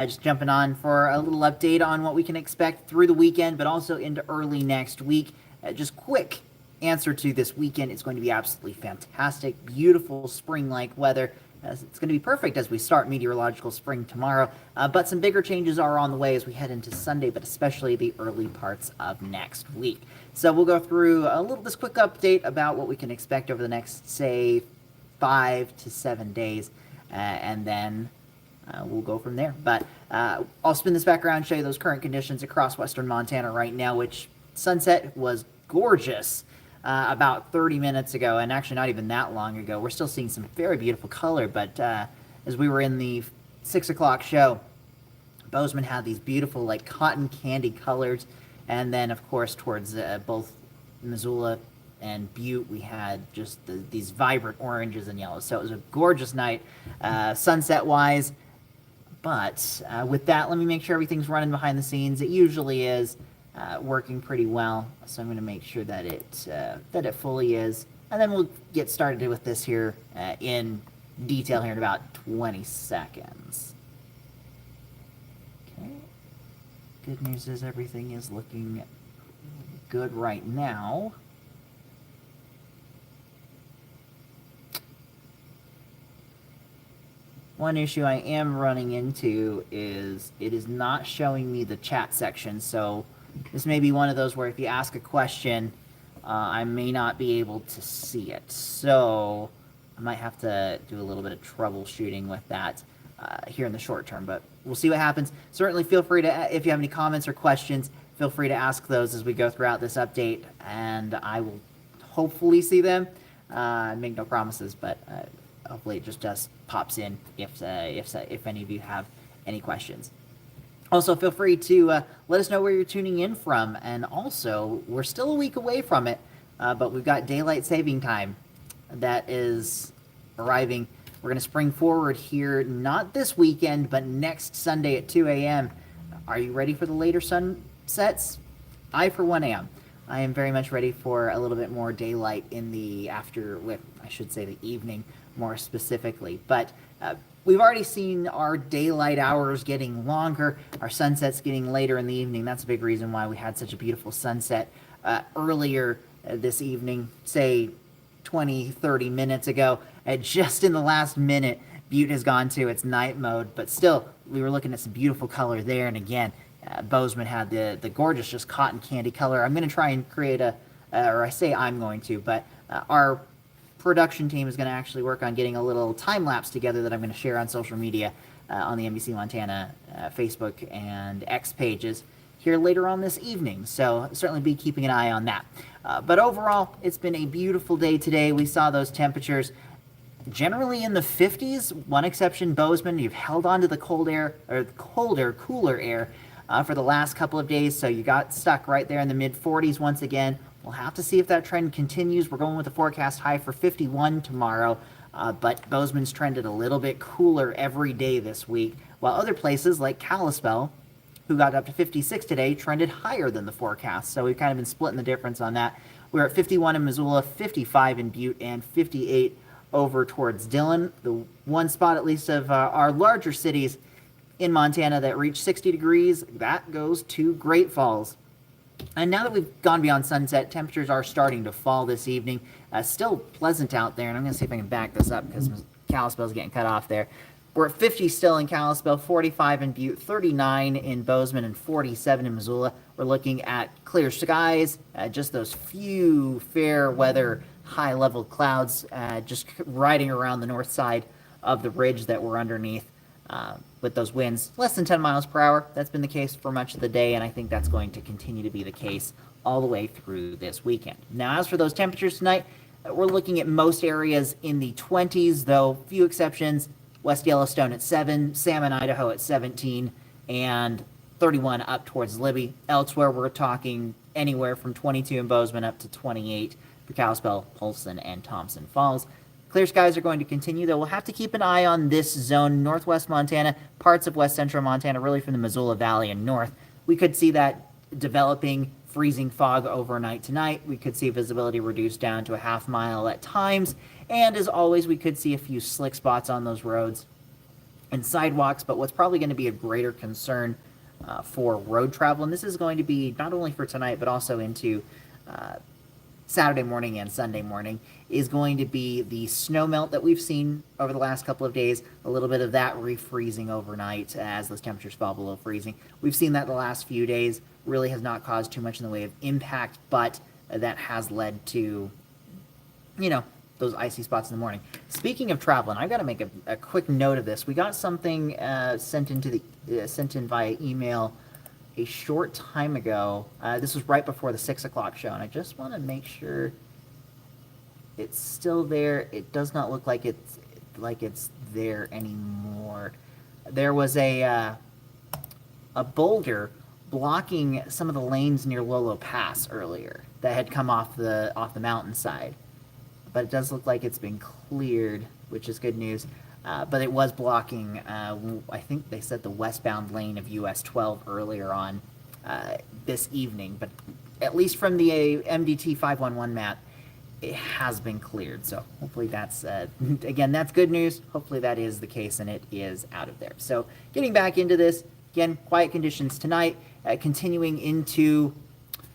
Just jumping on for a little update on what we can expect through the weekend, but also into early next week. Just quick answer to this weekend. It's going to be absolutely fantastic, beautiful spring-like weather. It's going to be perfect as we start meteorological spring tomorrow, but some bigger changes are on the way as we head into Sunday, but especially the early parts of next week. So we'll go through this quick update about what we can expect over the next, say, 5 to 7 days, and then we'll go from there. But I'll spin this back around and show you those current conditions across western Montana right now, which sunset was gorgeous about 30 minutes ago, and actually not even that long ago. We're still seeing some very beautiful color, but as we were in the 6 o'clock show, Bozeman had these beautiful like cotton candy colors, and then of course towards both Missoula and Butte we had just these vibrant oranges and yellows. So it was a gorgeous night sunset wise. But with that, let me make sure everything's running behind the scenes. It usually is working pretty well, so I'm going to make sure that it fully is. And then we'll get started with this here in detail here in about 20 seconds. Okay. Good news is everything is looking good right now. One issue I am running into is it is not showing me the chat section, so this may be one of those where if you ask a question, I may not be able to see it. So I might have to do a little bit of troubleshooting with that here in the short term, but we'll see what happens. Certainly feel free to, if you have any comments or questions, feel free to ask those as we go throughout this update, and I will hopefully see them. Make no promises, but hopefully it just pops in if any of you have any questions. Also, feel free to let us know where you're tuning in from, and also, we're still a week away from it, but we've got daylight saving time that is arriving. We're going to spring forward here, not this weekend, but next Sunday at 2 a.m. Are you ready for the later sunsets? I, for one, am. I am very much ready for a little bit more daylight in the the evening, more specifically. But we've already seen our daylight hours getting longer, our sunsets getting later in the evening. That's a big reason why we had such a beautiful sunset earlier this evening, say 20, 30 minutes ago. Just in the last minute, Butte has gone to its night mode, but still, we were looking at some beautiful color there. And again, Bozeman had the gorgeous just cotton candy color. I'm going to try and create our production team is going to actually work on getting a little time lapse together that I'm going to share on social media on the NBC Montana Facebook and X pages here later on this evening. So certainly be keeping an eye on that. But overall, it's been a beautiful day today. We saw those temperatures generally in the 50s. One exception, Bozeman. You've held on to the cold air, or cooler air for the last couple of days. So you got stuck right there in the mid 40s once again. We'll have to see if that trend continues. We're going with a forecast high for 51 tomorrow, but Bozeman's trended a little bit cooler every day this week, while other places like Kalispell, who got up to 56 today, trended higher than the forecast. So we've kind of been splitting the difference on that. We're at 51 in Missoula, 55 in Butte, and 58 over towards Dillon. The one spot, at least, of our larger cities in Montana that reached 60 degrees, that goes to Great Falls. And now that we've gone beyond sunset, temperatures are starting to fall this evening. Still pleasant out there, and I'm going to see if I can back this up because Kalispell's getting cut off there. We're at 50 still in Kalispell, 45 in Butte, 39 in Bozeman, and 47 in Missoula. We're looking at clear skies, just those few fair weather high-level clouds just riding around the north side of the ridge that we're underneath. With those winds less than 10 miles per hour. That's been the case for much of the day, and I think that's going to continue to be the case all the way through this weekend. Now, as for those temperatures tonight, we're looking at most areas in the 20s, though few exceptions. West Yellowstone at 7, Salmon, Idaho at 17, and 31 up towards Libby. Elsewhere, we're talking anywhere from 22 in Bozeman up to 28 for Kalispell, Polson, and Thompson Falls. Clear skies are going to continue, though we'll have to keep an eye on this zone, northwest Montana, parts of west central Montana, really from the Missoula Valley and north. We could see that developing freezing fog overnight tonight. We could see visibility reduced down to a half mile at times. And as always, we could see a few slick spots on those roads and sidewalks, but what's probably going to be a greater concern for road travel, and this is going to be not only for tonight, but also into Saturday morning and Sunday morning, is going to be the snow melt that we've seen over the last couple of days, a little bit of that refreezing overnight as those temperatures fall below freezing. We've seen that the last few days, really has not caused too much in the way of impact, but that has led to, those icy spots in the morning. Speaking of travel, and I've got to make a quick note of this. We got something sent in via email a short time ago. This was right before the 6 o'clock show, and I just want to make sure it's still there. It does not look like it's there anymore. There was a boulder blocking some of the lanes near Lolo Pass earlier that had come off the mountainside. But it does look like it's been cleared, which is good news. But it was blocking, I think they said the westbound lane of US 12 earlier on this evening. But at least from the MDT 511 map, it has been cleared. So hopefully that's, again, that's good news. Hopefully that is the case and it is out of there. So getting back into this, again, quiet conditions tonight, continuing into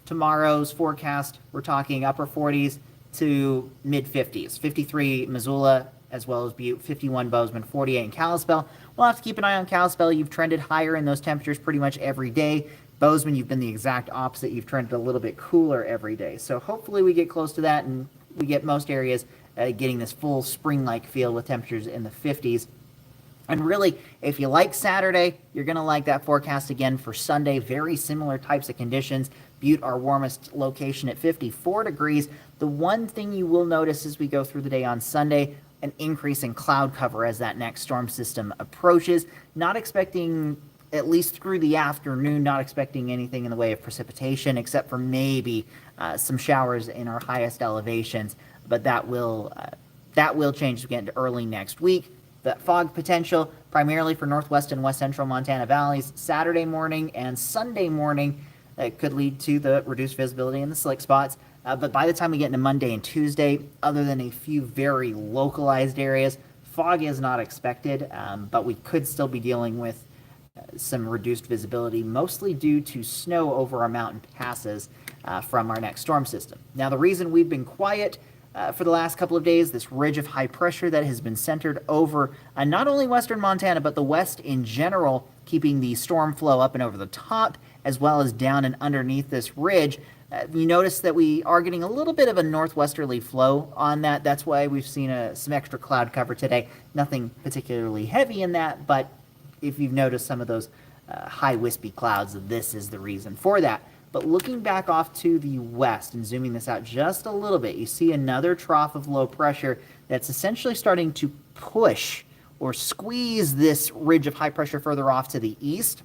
tomorrow's forecast. We're talking upper 40s to mid-50s. 53 Missoula, as well as Butte, 51 Bozeman, 48 in Kalispell. We'll have to keep an eye on Kalispell. You've trended higher in those temperatures pretty much every day. Bozeman, you've been the exact opposite. You've trended a little bit cooler every day. So hopefully we get close to that and we get most areas getting this full spring-like feel with temperatures in the 50s. And really, if you like Saturday, you're going to like that forecast again for Sunday. Very similar types of conditions. Butte, our warmest location at 54 degrees. The one thing you will notice as we go through the day on Sunday, an increase in cloud cover as that next storm system approaches. Not expecting, at least through the afternoon, not expecting anything in the way of precipitation, except for maybe some showers in our highest elevations. But that will change as we get into early next week. That fog potential, primarily for northwest and west central Montana valleys, Saturday morning and Sunday morning, that could lead to the reduced visibility in the slick spots. But by the time we get into Monday and Tuesday, other than a few very localized areas, fog is not expected, but we could still be dealing with some reduced visibility, mostly due to snow over our mountain passes from our next storm system. Now, the reason we've been quiet for the last couple of days, this ridge of high pressure that has been centered over not only western Montana, but the west in general, keeping the storm flow up and over the top, as well as down and underneath this ridge. You notice that we are getting a little bit of a northwesterly flow on that. That's why we've seen some extra cloud cover today. Nothing particularly heavy in that, but if you've noticed some of those high wispy clouds, this is the reason for that. But looking back off to the west and zooming this out just a little bit, you see another trough of low pressure that's essentially starting to push or squeeze this ridge of high pressure further off to the east.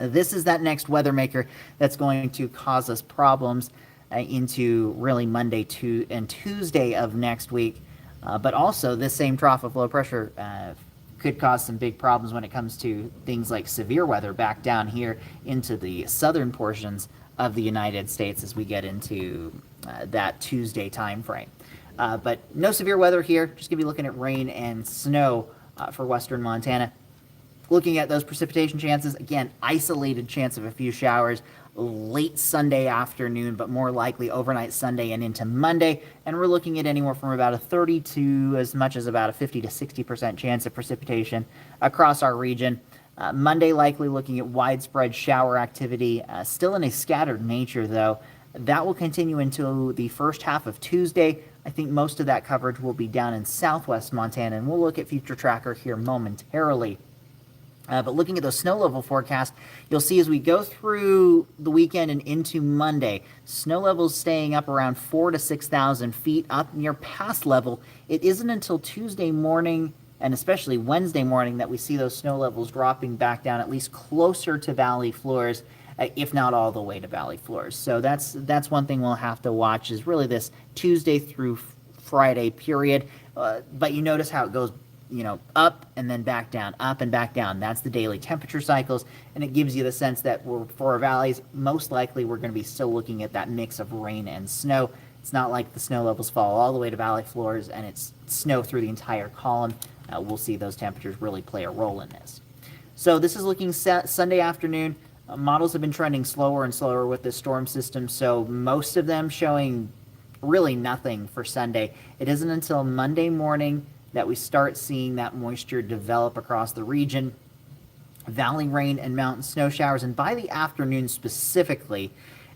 This is that next weather maker that's going to cause us problems into really Monday and Tuesday of next week. But also this same trough of low pressure could cause some big problems when it comes to things like severe weather back down here into the southern portions of the United States as we get into that Tuesday time frame. But no severe weather here, just going to be looking at rain and snow for western Montana. Looking at those precipitation chances, again, isolated chance of a few showers late Sunday afternoon, but more likely overnight Sunday and into Monday. And we're looking at anywhere from about a 30 to as much as about a 50 to 60% chance of precipitation across our region. Monday, likely looking at widespread shower activity, still in a scattered nature, though. That will continue into the first half of Tuesday. I think most of that coverage will be down in southwest Montana, and we'll look at Future Tracker here momentarily. But looking at those snow level forecasts, you'll see as we go through the weekend and into Monday, snow levels staying up around 4,000 to 6,000 feet up near pass level. It isn't until Tuesday morning and especially Wednesday morning that we see those snow levels dropping back down at least closer to valley floors, if not all the way to valley floors. So that's one thing we'll have to watch is really this Tuesday through Friday period. But you notice how it goes up and then back down, up and back down. That's the daily temperature cycles, and it gives you the sense that for our valleys, most likely we're going to be still looking at that mix of rain and snow. It's not like the snow levels fall all the way to valley floors and it's snow through the entire column. We'll see those temperatures really play a role in this. So this is looking Sunday afternoon. Models have been trending slower and slower with this storm system, so most of them showing really nothing for Sunday. It isn't until Monday morning that we start seeing that moisture develop across the region. Valley rain and mountain snow showers, and by the afternoon specifically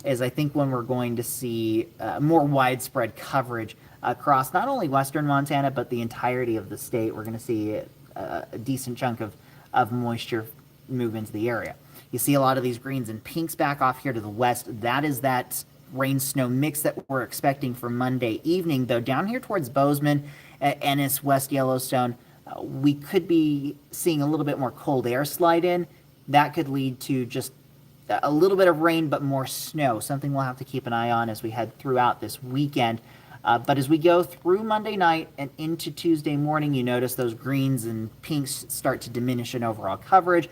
is I think when we're going to see more widespread coverage across not only western Montana but the entirety of the state. We're going to see a decent chunk of moisture move into the area. You see a lot of these greens and pinks back off here to the west. That is that rain snow mix that we're expecting for Monday evening, though down here towards Bozeman, Ennis, West Yellowstone, we could be seeing a little bit more cold air slide in. That could lead to just a little bit of rain, but more snow, something we'll have to keep an eye on as we head throughout this weekend. But as we go through Monday night and into Tuesday morning, you notice those greens and pinks start to diminish in overall coverage.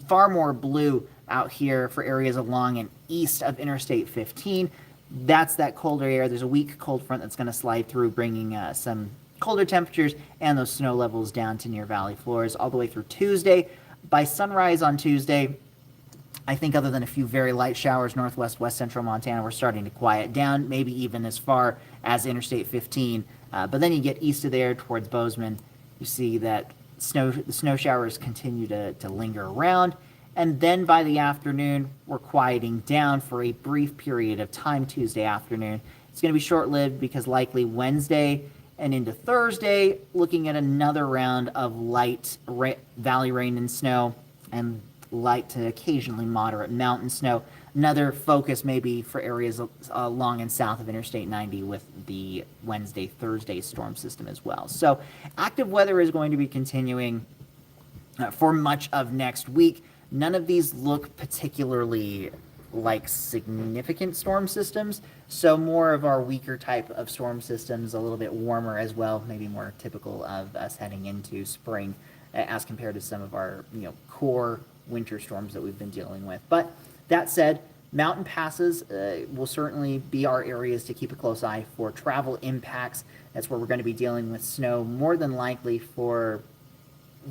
Far more blue out here for areas along and east of Interstate 15. That's that colder air. There's a weak cold front that's going to slide through, bringing some colder temperatures and those snow levels down to near valley floors all the way through Tuesday. By sunrise on Tuesday, I think other than a few very light showers, northwest, west central Montana, we're starting to quiet down, maybe even as far as Interstate 15. But then you get east of there towards Bozeman, you see that the snow showers continue to linger around. And then by the afternoon, we're quieting down for a brief period of time Tuesday afternoon. It's going to be short-lived because likely Wednesday and into Thursday, looking at another round of light valley rain and snow and light to occasionally moderate mountain snow. Another focus maybe for areas along and south of Interstate 90 with the Wednesday, Thursday storm system as well. So active weather is going to be continuing for much of next week. None of these look particularly like significant storm systems, so more of our weaker type of storm systems, a little bit warmer as well, maybe more typical of us heading into spring as compared to some of our core winter storms that we've been dealing with. But that said, mountain passes will certainly be our areas to keep a close eye for travel impacts. That's where we're going to be dealing with snow more than likely for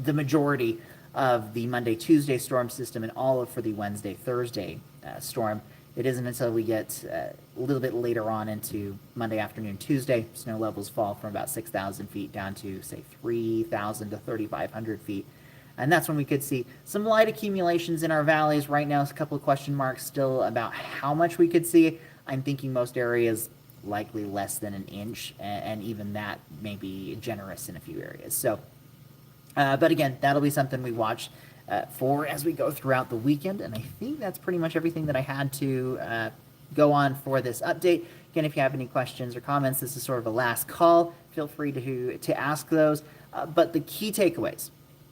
the majority of the Monday, Tuesday storm system and all for the Wednesday, Thursday storm. It isn't until we get a little bit later on into Monday afternoon, Tuesday, snow levels fall from about 6,000 feet down to, say, 3,000 to 3,500 feet. And that's when we could see some light accumulations in our valleys. Right now, it's a couple of question marks still about how much we could see. I'm thinking most areas likely less than an inch, and even that may be generous in a few areas. So, but again, that'll be something we watch for as we go throughout the weekend. And I think that's pretty much everything that I had to go on for this update. Again, if you have any questions or comments, this is sort of a last call. Feel free to ask those. But the key takeaways: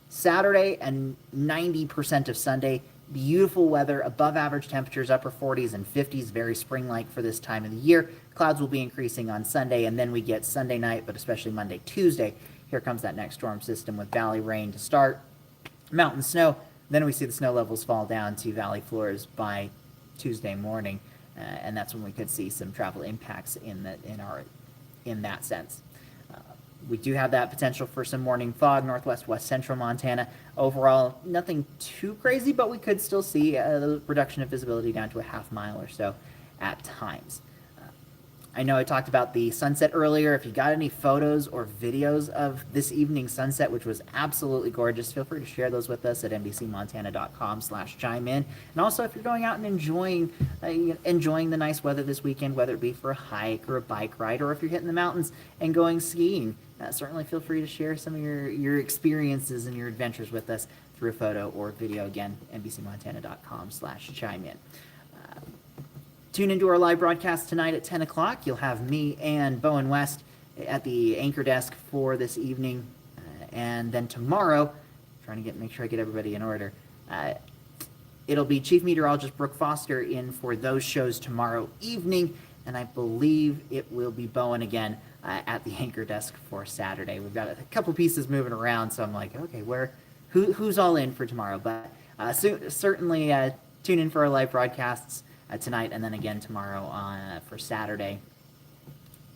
Saturday and 90% of Sunday, beautiful weather, above average temperatures, upper 40s and 50s, very spring-like for this time of the year. Clouds will be increasing on Sunday, and then we get Sunday night, but especially Monday, Tuesday. Here comes that next storm system with valley rain to start, mountain snow. Then we see the snow levels fall down to valley floors by Tuesday morning, and that's when we could see some travel impacts in that sense. We do have that potential for some morning fog, northwest, west central Montana. Overall, nothing too crazy, but we could still see a reduction of visibility down to a half mile or so at times. I know I talked about the sunset earlier. If you got any photos or videos of this evening's sunset, which was absolutely gorgeous, feel free to share those with us at nbcmontana.com/chime in. And also, if you're going out and enjoying the nice weather this weekend, whether it be for a hike or a bike ride, or if you're hitting the mountains and going skiing, certainly feel free to share some of your experiences and your adventures with us through a photo or video. Again, nbcmontana.com/chime in. Tune into our live broadcast tonight at 10 o'clock. You'll have me and Bowen West at the anchor desk for this evening. And then tomorrow, trying to make sure I get everybody in order, it'll be Chief Meteorologist Brooke Foster in for those shows tomorrow evening. And I believe it will be Bowen again at the anchor desk for Saturday. We've got a couple pieces moving around, so I'm like, okay, who's all in for tomorrow? But certainly tune in for our live broadcasts tonight, and then again tomorrow for Saturday.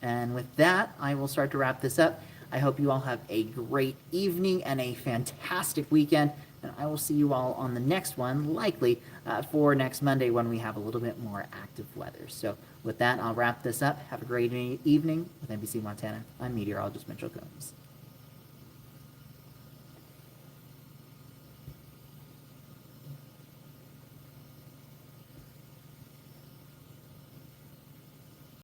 And with that, I will start to wrap this up. I hope you all have a great evening and a fantastic weekend. And I will see you all on the next one, likely for next Monday when we have a little bit more active weather. So with that, I'll wrap this up. Have a great evening with NBC Montana. I'm meteorologist Mitchell Combs.